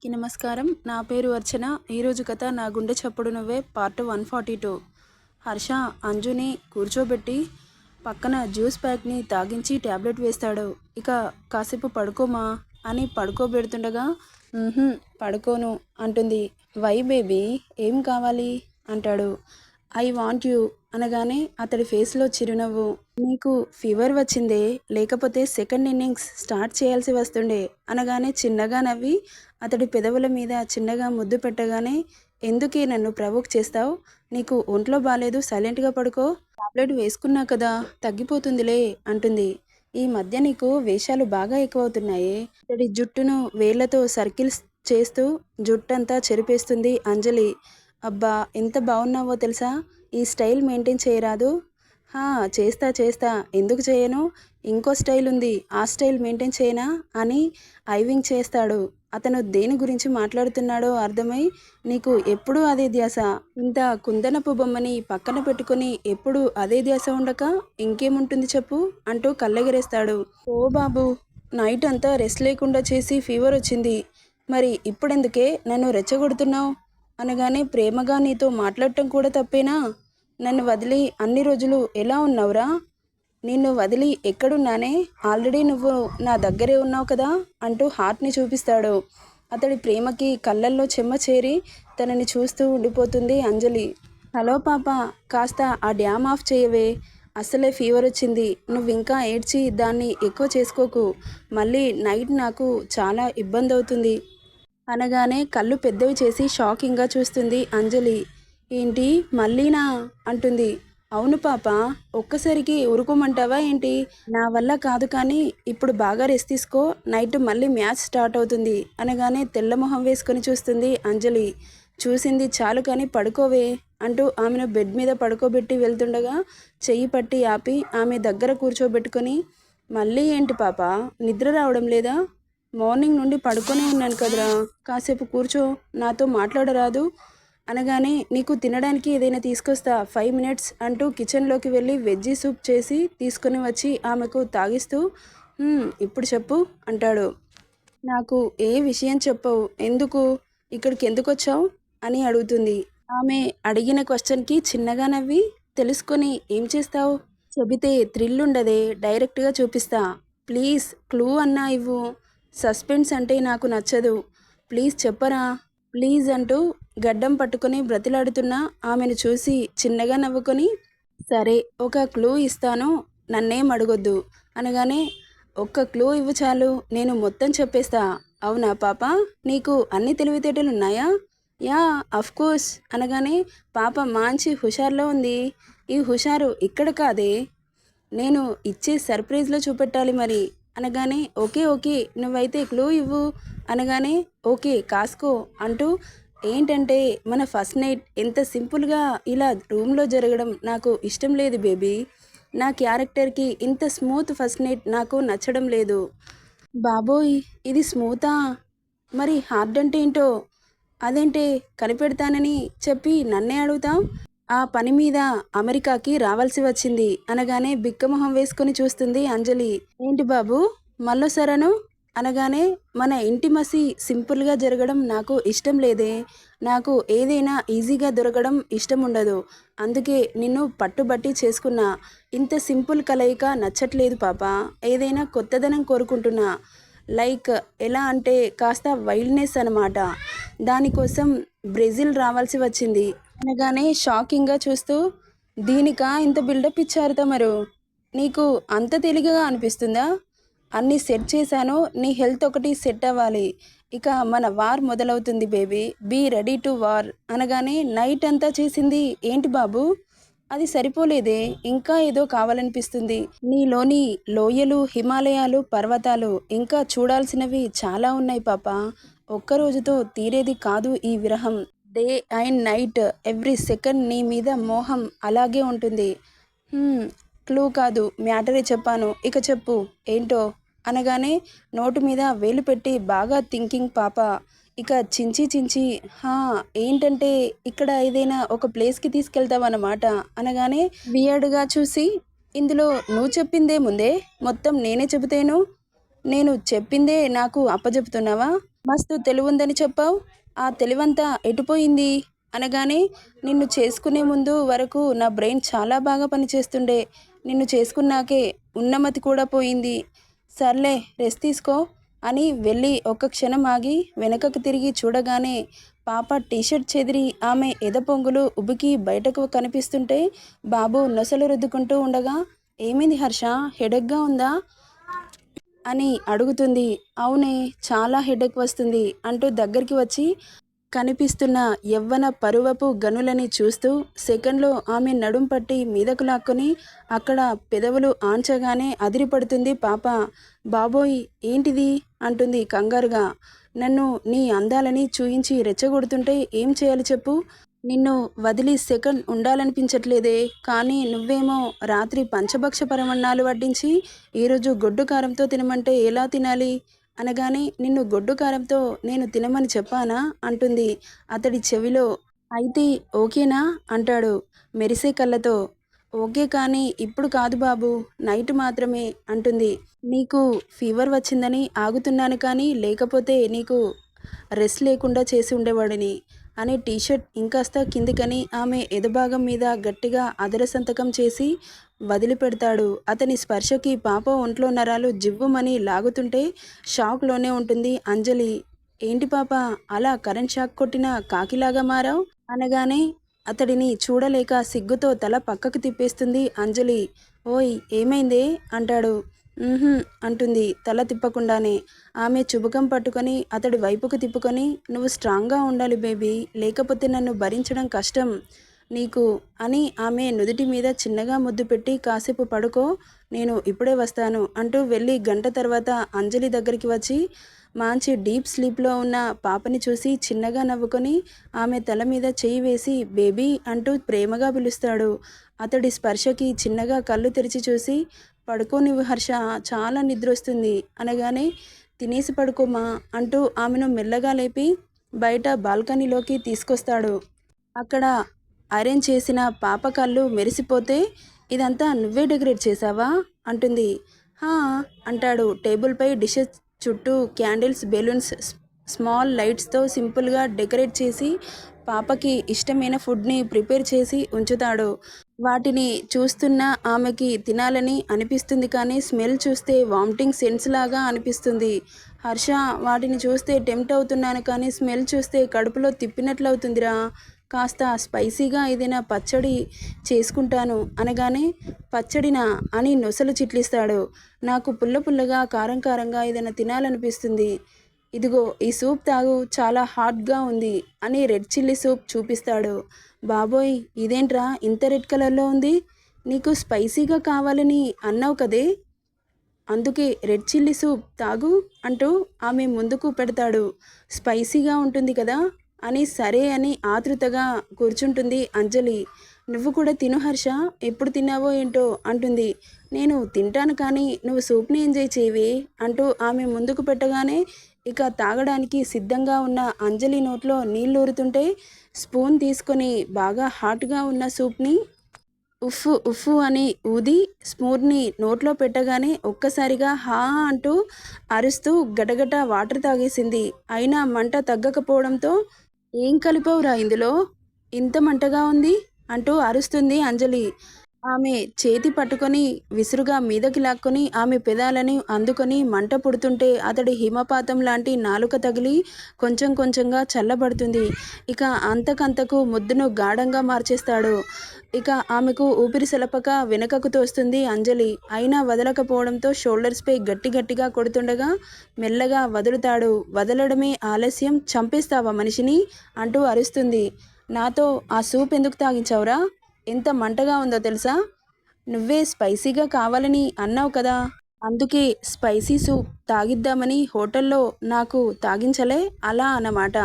అందరికీ నమస్కారం. నా పేరు అర్చన. ఈరోజు కథ నా గుండె చప్పుడు నువ్వే పార్ట్ 142. హర్ష అంజుని కూర్చోబెట్టి పక్కన జ్యూస్ ప్యాక్ని తాగించి ట్యాబ్లెట్ వేస్తాడు. ఇక కాసేపు పడుకోమా అని పడుకోబెడుతుండగా పడుకోను అంటుంది. వై బేబీ, ఏం కావాలి అంటాడు. ఐ వాంట్ యూ అనగానే అతడి ఫేస్లో చిరునవ్వు. నీకు ఫీవర్ వచ్చిందే, లేకపోతే సెకండ్ ఇన్నింగ్స్ స్టార్ట్ చేయాల్సి వస్తుండే అనగానే చిన్నగా నవ్వి అతడి పెదవుల మీద చిన్నగా ముద్దు పెట్టగానే, ఎందుకే నన్ను ప్రవోక్ చేస్తావు? నీకు ఒంట్లో బాలేదు, సైలెంట్గా పడుకో. టాబ్లెట్ వేసుకున్నా కదా, తగ్గిపోతుందిలే అంటుంది. ఈ మధ్య నీకు వేషాలు బాగా ఎక్కువవుతున్నాయే. అతడి జుట్టును వేళ్లతో సర్కిల్స్ చేస్తూ జుట్టంతా చెరిపేస్తుంది అంజలి. అబ్బా, ఎంత బాగున్నావో తెలుసా? ఈ స్టైల్ మెయింటైన్ చేయరాదు? చేస్తా, ఎందుకు చేయను? ఇంకో స్టైల్ ఉంది, ఆ స్టైల్ మెయింటైన్ చేయనా అని ఐవింగ్ చేస్తాడు. అతను దేని గురించి మాట్లాడుతున్నాడో అర్థమై, నీకు ఎప్పుడూ అదే ధ్యాస, ఇంత కుందనపు బొమ్మని పక్కన పెట్టుకుని ఎప్పుడు అదే ధ్యాస ఉండక ఇంకేముంటుంది చెప్పు అంటూ కళ్ళెగరేస్తాడు. ఓ బాబు, నైట్ అంతా రెస్ట్ లేకుండా చేసి ఫీవర్ వచ్చింది, మరి ఇప్పుడెందుకే నన్ను రెచ్చగొడుతున్నావు అనగానే, ప్రేమగా నీతో మాట్లాడటం కూడా తప్పేనా? నన్ను వదిలి అన్ని రోజులు ఎలా ఉన్నావురా? నిన్ను వదిలి ఎక్కడున్నానే? ఆల్రెడీ నువ్వు నా దగ్గరే ఉన్నావు కదా అంటూ హార్ట్ని చూపిస్తాడు. అతడి ప్రేమకి కళ్ళల్లో చెమ్మ చేరి తనని చూస్తూ ఉండిపోతుంది అంజలి. హలో పాప, కాస్త ఆ డ్యామ్ ఆఫ్ చేయవే. అసలే ఫీవర్ వచ్చింది, నువ్వు ఇంకా ఏడ్చి దాన్ని ఎక్కువ చేసుకోకు. మళ్ళీ నైట్ నాకు చాలా ఇబ్బంది అవుతుంది అనగానే కళ్ళు పెద్దవి చేసి షాకింగ్గా చూస్తుంది అంజలి. ఏంటి మళ్ళీనా అంటుంది. అవును పాప, ఒక్కసారికి ఉరుకోమంటావా ఏంటి? నా వల్ల కాదు, కానీ ఇప్పుడు బాగా రెస్ట్ తీసుకో, నైట్ మళ్ళీ మ్యాచ్ స్టార్ట్ అవుతుంది అనగానే తెల్లమొహం వేసుకొని చూస్తుంది అంజలి. చూసింది చాలు కానీ పడుకోవే అంటూ ఆమెను బెడ్ మీద పడుకోబెట్టి వెళ్తుండగా చెయ్యి పట్టి ఆపి ఆమె దగ్గర కూర్చోబెట్టుకొని, మళ్ళీ ఏంటి పాప, నిద్ర రావడం లేదా? మార్నింగ్ నుండి పడుకొనే ఉన్నాను కదరా, కాసేపు కూర్చో, నాతో మాట్లాడరాదు అనగానే, నీకు తినడానికి ఏదైనా తీసుకొస్తా, 5 minutes అంటూ కిచెన్లోకి వెళ్ళి వెజ్జీ సూప్ చేసి తీసుకుని వచ్చి ఆమెకు తాగిస్తూ, ఇప్పుడు చెప్పు అంటాడు. నాకు ఏ విషయం చెప్పవు, ఎందుకు ఇక్కడికి ఎందుకు వచ్చావు అని అడుగుతుంది. ఆమె అడిగిన క్వశ్చన్కి చిన్నగా నవ్వి, తెలుసుకొని ఏం చేస్తావు? చెబితే థ్రిల్ ఉండదే, డైరెక్ట్గా చూపిస్తా. ప్లీజ్ క్లూ అన్నా ఇవ్వు. సస్పెన్స్ అంటే నాకు నచ్చదు, ప్లీజ్ చెప్పరా ప్లీజ్ అంటూ గడ్డం పట్టుకొని బ్రతిలాడుతున్న ఆమెను చూసి చిన్నగా నవ్వుకొని, సరే ఒక క్లూ ఇస్తాను, నన్నేం అడగొద్దు అనగానే, ఒక్క క్లూ ఇవ్వు చాలు, నేను మొత్తం చెప్పేస్తా. అవునా పాప, నీకు అన్ని తెలివితేటలు ఉన్నాయా? యా, కోర్స్ అనగానే, పాప మంచి హుషారులో ఉంది. ఈ హుషారు ఇక్కడ కాదే, నేను ఇచ్చే సర్ప్రైజ్లో చూపెట్టాలి మరి అనగానే, ఓకే నువ్వైతే క్లూ ఇవ్వు అనగానే, ఓకే కాసుకో అంటూ, ఏంటంటే మన ఫస్ట్ నైట్ ఎంత సింపుల్గా ఇలా రూమ్లో జరగడం నాకు ఇష్టం లేదు బేబీ. నా క్యారెక్టర్కి ఇంత స్మూత్ ఫస్ట్ నైట్ నాకు నచ్చడం లేదు. బాబోయ్, ఇది స్మూతా? మరి హార్డ్ అంటే ఏంటో? అదేంటే కనిపెడతానని చెప్పి నన్నే అడుగుతాం? ఆ పని మీద అమెరికాకి రావాల్సి వచ్చింది అనగానే బిక్కమొహం వేసుకొని చూస్తుంది అంజలి. ఏంటి బాబు మళ్ళొసారను అనగానే, మన ఇంటిమసీ సింపుల్గా జరగడం నాకు ఇష్టం లేదే. నాకు ఏదైనా ఈజీగా దొరకడం ఇష్టం ఉండదు, అందుకే నిన్ను పట్టుబట్టి చేసుకున్నా. ఇంత సింపుల్ కలయిక నచ్చట్లేదు పాప, ఏదైనా కొత్తదనం కోరుకుంటున్నా. లైక్ ఎలా అంటే కాస్త వైల్డ్నెస్ అనమాట. దానికోసం బ్రెజిల్ రావాల్సి వచ్చింది అనగానే షాకింగ్గా చూస్తూ, దీనికా ఇంత బిల్డప్ ఇచ్చారు తమరు? నీకు అంత తేలికగా అనిపిస్తుందా? అన్నీ సెట్ చేశాను, నీ హెల్త్ ఒకటి సెట్ అవ్వాలి, ఇక మన వార్ మొదలవుతుంది baby, be ready to war అనగానే, నైట్ అంతా చేసింది ఏంటి బాబు, అది సరిపోలేదే, ఇంకా ఏదో కావాలనిపిస్తుంది. నీలోని లోయలు, హిమాలయాలు, పర్వతాలు ఇంకా చూడాల్సినవి చాలా ఉన్నాయి పాప. ఒక్కరోజుతో తీరేది కాదు ఈ విరహం. Day and night every second నీ మీద మోహం అలాగే ఉంటుంది. క్లూ కాదు, మ్యాటరే చెప్పాను, ఇక చెప్పు ఏంటో అనగానే, నోటు మీద వేలు పెట్టి బాగా థింకింగ్ పాప. ఇక చించి ఏంటంటే ఇక్కడ ఏదైనా ఒక ప్లేస్కి తీసుకెళ్తావన్నమాట అనగానే, వియర్డ్గా చూసి, ఇందులో నువ్వు చెప్పిందే ముందే మొత్తం నేనే చెబుతేను, నేను చెప్పిందే నాకు అప్పచెప్తున్నావా? మస్తు తెలివుందని చెప్పావు. ఆ తెలివంతా ఎటుపోయింది అనగానే, నిన్ను చేసుకునే ముందు వరకు నా బ్రెయిన్ చాలా బాగా పనిచేస్తుండే. నిన్ను చేసుకున్నాకే ఉన్నమతి కూడా పోయింది. సర్లే రెస్ట్ తీసుకో అని వెళ్ళి ఒక్క క్షణం ఆగి వెనకకు తిరిగి చూడగానే పాప టీషర్ట్ చెదిరి ఆమె ఎద పొంగులు ఉబికి బయటకు కనిపిస్తుంటే బాబు నొసలు రుద్దుకుంటూ ఉండగా, ఏమైంది హర్ష, హెడేక్గా ఉందా అని అడుగుతుంది. అవునే, చాలా హెడేక్ వస్తుంది అంటూ దగ్గరికి వచ్చి కనిపిస్తున్న యవ్వన పరువపు గనులని చూస్తూ సెకండ్లో ఆమె నడుం పట్టి మీదకు లాక్కొని అక్కడ పెదవులు ఆంచగానే అదిరిపడుతుంది పాప. బాబోయ్ ఏంటిది అంటుంది కంగారుగా. నన్ను నీ అందాలని చూయించి రెచ్చగొడుతుంటే ఏం చేయాలి చెప్పు. నిన్ను వదిలి సెకండ్ ఉండాలనిపించట్లేదే, కానీ నువ్వేమో రాత్రి పంచభక్ష పరమన్నాలు వడ్డించి ఈరోజు గొడ్డు కారంతో తినమంటే ఎలా తినాలి అనగానే, నిన్ను గొడ్డు కారంతో నేను తినమని చెప్పానా అంటుంది అతడి చెవిలో. అయితే ఓకేనా అంటాడు మెరిసే కళ్ళతో. ఓకే, కానీ ఇప్పుడు కాదు బాబు, నైట్ మాత్రమే అంటుంది. నీకు ఫీవర్ వచ్చిందని ఆగుతున్నాను, కానీ లేకపోతే నీకు రెస్ట్ లేకుండా చేసి ఉండేవాడిని అని టీషర్ట్ ఇంకాస్త కిందికని ఆమె ఎదభాగం మీద గట్టిగా అదర సంతకం చేసి వదిలిపెడతాడు. అతని స్పర్శకి పాప ఒంట్లో నరాలు జివ్వుమని లాగుతుంటే షాక్లోనే ఉంటుంది అంజలి. ఏంటి పాప, అలా కరెంట్ షాక్ కొట్టిన కాకిలాగా మారావు అనగానే అతడిని చూడలేక సిగ్గుతో తల పక్కకు తిప్పేస్తుంది అంజలి. ఓయ్ ఏమైందే అంటాడు. అంటుంది తల తిప్పకుండానే. ఆమె చుబుకం పట్టుకొని అతడి వైపుకు తిప్పుకొని, నువ్వు స్ట్రాంగ్గా ఉండాలి బేబీ, లేకపోతే నన్ను భరించడం కష్టం నీకు అని ఆమె నుదుటి మీద చిన్నగా ముద్దు పెట్టి, కాసేపు పడుకో, నేను ఇప్పుడే వస్తాను అంటూ వెళ్ళి గంట తర్వాత అంజలి దగ్గరికి వచ్చి మంచి డీప్ స్లీప్లో ఉన్న పాపని చూసి చిన్నగా నవ్వుకొని ఆమె తల మీద చేయి వేసి బేబీ అంటూ ప్రేమగా పిలుస్తాడు. అతడి స్పర్శకి చిన్నగా కళ్ళు తెరిచి చూసి, పడుకో నువ్వు హర్ష, చాలా నిద్రొస్తుంది అనగానే, తినేసి పడుకోమా అంటూ ఆమెను మెల్లగా లేపి బయట బాల్కనీలోకి తీసుకొస్తాడు. అక్కడ అరేంజ్ చేసిన పాప కళ్ళు మెరిసిపోతే, ఇదంతా నువ్వే డెకరేట్ చేసావా అంటుంది. హా అంటాడు. టేబుల్పై డిషెస్ చుట్టూ క్యాండిల్స్, బెలూన్స్, స్మాల్ లైట్స్తో సింపుల్గా డెకరేట్ చేసి పాపకి ఇష్టమైన ఫుడ్ని ప్రిపేర్ చేసి ఉంచుతాడు. వాటిని చూస్తున్న ఆమెకి తినాలని అనిపిస్తుంది, కానీ స్మెల్ చూస్తే వామిటింగ్ సెన్స్ లాగా అనిపిస్తుంది. హర్ష, వాటిని చూస్తే టెంప్ట్ అవుతున్నాను, కానీ స్మెల్ చూస్తే కడుపులో తిప్పినట్లు అవుతుందిరా, కాస్త స్పైసీగా ఏదైనా పచ్చడి చేసుకుంటాను అనగానే, పచ్చడినా అని నొసలు చిట్లిస్తాడు. నాకు పుల్ల పుల్లగా కారం కారంగా ఏదైనా తినాలనిపిస్తుంది, ఇదిగో ఈ సూప్ తాగు, చాలా హాట్గా ఉంది అని రెడ్ చిల్లీ సూప్ చూపిస్తాడు. బాబోయ్ ఇదేంట్రా ఇంత రెడ్ కలర్లో ఉంది, నీకు స్పైసీగా కావాలని అన్నావు కదే, అందుకే రెడ్ చిల్లీ సూప్ తాగు అంటూ ఆమె ముందుకు పెడతాడు. స్పైసీగా ఉంటుంది కదా అని సరే అని ఆతృతగా కూర్చుంటుంది అంజలి. నువ్వు కూడా తిను హర్ష, ఎప్పుడు తిన్నావో ఏంటో అంటుంది. నేను తింటాను, కానీ నువ్వు సూప్ని ఎంజాయ్ చేయవే అంటూ ఆమె ముందుకు పెట్టగానే ఇక తాగడానికి సిద్ధంగా ఉన్న అంజలి నోట్లో నీళ్ళూరుతుంటే స్పూన్ తీసుకొని బాగా హాట్గా ఉన్న సూప్ని ఉఫ్ఫు ఉఫ్ఫు అని ఊది స్పూన్ని నోట్లో పెట్టగానే ఒక్కసారిగా హా అంటూ అరుస్తూ గటగట వాటర్ తాగేసింది. అయినా మంట తగ్గకపోవడంతో, ఏం కలిపావురా ఇందులో, ఇంత మంటగా ఉంది అంటూ అరుస్తుంది అంజలి. ఆమె చేతి పట్టుకొని విసురుగా మీదకి లాక్కొని ఆమె పెదాలని అందుకొని మంట పుడుతుంటే అతడి హిమపాతం లాంటి నాలుక తగిలి కొంచెం కొంచెంగా చల్లబడుతుంది. ఇక అంతకంతకు ముద్దును గాఢంగా మార్చేస్తాడు. ఇక ఆమెకు ఊపిరి సలపక వెనకకు తోస్తుంది అంజలి. అయినా వదలకపోవడంతో షోల్డర్స్పై గట్టి గట్టిగా కొడుతుండగా మెల్లగా వదులుతాడు. వదలడమే ఆలస్యం, చంపేస్తావా మనిషిని అంటూ అరుస్తుంది. నాతో ఆ సూప్ ఎందుకు తాగించావురా, ఎంత మంటగా ఉందో తెలుసా, నువ్వే స్పైసీగా కావాలని అన్నావు కదా, అందుకే స్పైసీ సూప్ తాగిద్దామని హోటల్లో నాకు తాగించలే, అలా అన్నమాట.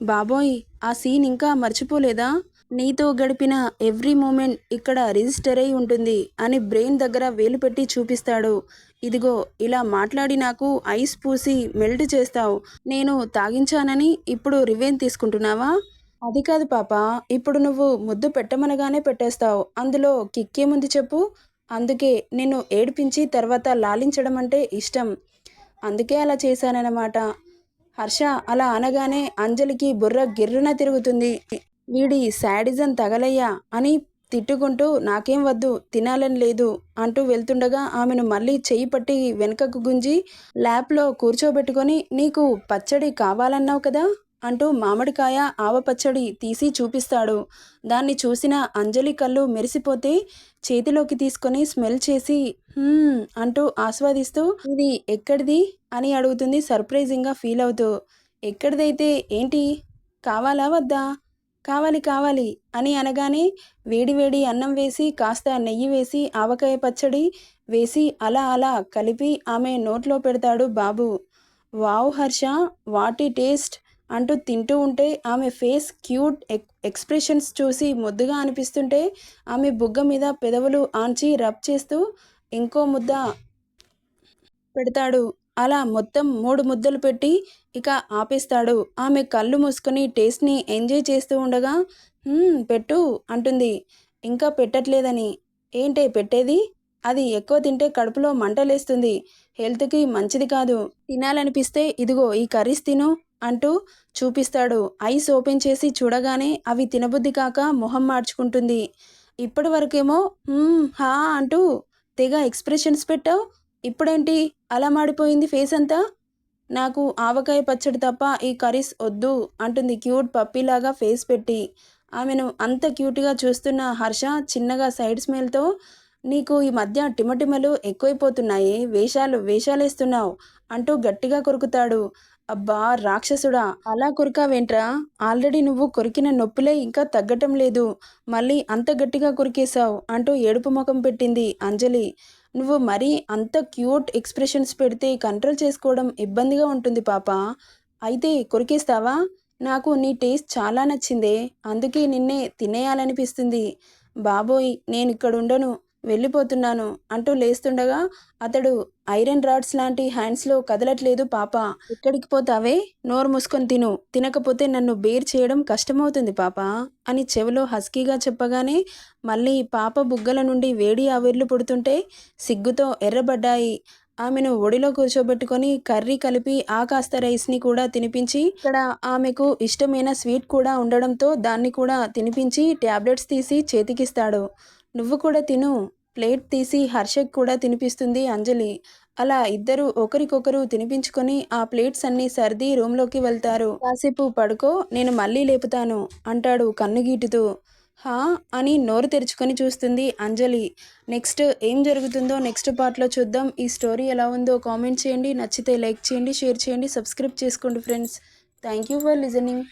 బాబోయ్ ఆ సీన్ ఇంకా మర్చిపోలేదా, నీతో గడిపిన ఎవ్రీ మూమెంట్ ఇక్కడ రిజిస్టర్ అయి ఉంటుంది అని బ్రెయిన్ దగ్గర వేలు పెట్టి చూపిస్తాడు. ఇదిగో ఇలా మాట్లాడి నాకు ఐస్ పూసి మెల్ట్ చేస్తావు, నేను తాగించానని ఇప్పుడు రివెంజ్ తీసుకుంటున్నావా. అది కాదు పాప, ఇప్పుడు నువ్వు ముద్దు పెట్టమనగానే పెట్టేస్తావు, అందులో కిక్కేముంది చెప్పు. అందుకే నిన్ను ఏడిపించి తర్వాత లాలించడం అంటే ఇష్టం, అందుకే అలా చేశానన్నమాట. హర్ష అలా అనగానే అంజలికి బుర్ర గిర్రున తిరుగుతుంది. వీడి శాడిజం తగలయ్యా అని తిట్టుకుంటూ నాకేం వద్దు తినాలని లేదు అంటూ వెళ్తుండగా ఆమెను మళ్ళీ చెయ్యి పట్టి వెనుకకు గుంజి ల్యాప్లో కూర్చోబెట్టుకొని నీకు పచ్చడి కావాలన్నావు కదా అంటూ మామిడికాయ ఆవపచ్చడి తీసి చూపిస్తాడు. దాన్ని చూసిన అంజలి కళ్ళు మెరిసిపోతే చేతిలోకి తీసుకొని స్మెల్ చేసి అంటూ ఆస్వాదిస్తూ ఇది ఎక్కడిది అని అడుగుతుంది సర్ప్రైజింగ్గా ఫీల్ అవుతూ. ఎక్కడిదైతే ఏంటి కావాలా వద్దా కావాలి కావాలి అని అనగానే వేడి వేడి అన్నం వేసి కాస్త నెయ్యి వేసి ఆవకాయ పచ్చడి వేసి అలా అలా కలిపి ఆమె నోట్లో పెడతాడు బాబు. వావ్ హర్ష వాటి టేస్ట్ అంటూ తింటూ ఉంటే ఆమె ఫేస్ క్యూట్ ఎక్స్ప్రెషన్స్ చూసి ముద్దుగా అనిపిస్తుంటే ఆమె బుగ్గ మీద పెదవులు ఆంచి రబ్ చేస్తూ ఇంకో ముద్ద పెడతాడు. అలా మొత్తం 3 ముద్దలు పెట్టి ఇక ఆపేస్తాడు. ఆమె కళ్ళు మూసుకొని టేస్ట్ని ఎంజాయ్ చేస్తూ ఉండగా పెట్టు అంటుంది. ఇంకా పెట్టట్లేదని. ఏంటే పెట్టేది? అది ఎక్కువ తింటే కడుపులో మంటలేస్తుంది. హెల్త్కి మంచిది కాదు. తినాలనిపిస్తే ఇదిగో ఈ కర్రీస్ తిను అంటూ చూపిస్తాడు. ఐస్ ఓపెన్ చేసి చూడగానే అవి తినబుద్ధి కాక మొహం మార్చుకుంటుంది. ఇప్పటి వరకేమో హా అంటూ తెగ ఎక్స్ప్రెషన్స్ పెట్టావు. ఇప్పుడేంటి అలా మాడిపోయింది ఫేస్ అంతా? నాకు ఆవకాయ పచ్చడి తప్ప ఈ కర్రీస్ వద్దు అంటుంది క్యూట్ పప్పీలాగా ఫేస్ పెట్టి. ఆమెను అంత క్యూట్గా చూస్తున్న హర్ష చిన్నగా సైడ్ స్మైల్తో నీకు ఈ మధ్య టిమటిమలు ఎక్కువైపోతున్నాయి, వేషాలేస్తున్నావు అంటూ గట్టిగా కొరుకుతాడు. అబ్బా రాక్షసుడా అలా కొరికావేంట్రా? ఆల్రెడీ నువ్వు కొరికిన నొప్పులే ఇంకా తగ్గటం లేదు, మళ్ళీ అంత గట్టిగా కొరికేశావు అంటూ ఏడుపు ముఖం పెట్టింది అంజలి. నువ్వు మరీ అంత క్యూట్ ఎక్స్ప్రెషన్స్ పెడితే కంట్రోల్ చేసుకోవడం ఇబ్బందిగా ఉంటుంది పాప. అయితే కొరికేస్తావా? నాకు నీ టేస్ట్ చాలా నచ్చిందే, అందుకే నిన్నే తినేయాలనిపిస్తుంది. బాబోయ్ నేనిక్కడుండను, వెళ్ళిపోతున్నాను అంటూ లేస్తుండగా అతడు ఐరన్ రాడ్స్ లాంటి హ్యాండ్స్లో కదలట్లేదు పాప. ఎక్కడికి పోతావే? నోరు మూసుకొని తిను, తినకపోతే నన్ను బేర్ చేయడం కష్టమవుతుంది పాప అని చెవిలో హస్కీగా చెప్పగానే మళ్ళీ పాప బుగ్గల నుండి వేడి ఆవిర్లు పుడుతుంటే సిగ్గుతో ఎర్రబడ్డాయి. ఆమెను ఒడిలో కూర్చోబెట్టుకొని కర్రీ కలిపి ఆ కాస్త రైస్ని కూడా తినిపించి ఇక్కడ ఆమెకు ఇష్టమైన స్వీట్ కూడా ఉండడంతో దాన్ని కూడా తినిపించి ట్యాబ్లెట్స్ తీసి చేతికిస్తాడు. నువ్వు కూడా తిను. ప్లేట్ తీసి హర్షకి కూడా తినిపిస్తుంది అంజలి. అలా ఇద్దరు ఒకరికొకరు తినిపించుకొని ఆ ప్లేట్స్ అన్నీ సర్ది రూమ్లోకి వెళ్తారు. కాసేపు పడుకో, నేను మళ్ళీ లేపుతాను అంటాడు కన్నుగీటుతూ. హా అని నోరు తెరుచుకొని చూస్తుంది అంజలి. నెక్స్ట్ ఏం జరుగుతుందో నెక్స్ట్ పార్ట్లో చూద్దాం. ఈ స్టోరీ ఎలా ఉందో కామెంట్ చేయండి. నచ్చితే లైక్ చేయండి, షేర్ చేయండి, సబ్స్క్రైబ్ చేసుకోండి friends. Thank you for listening.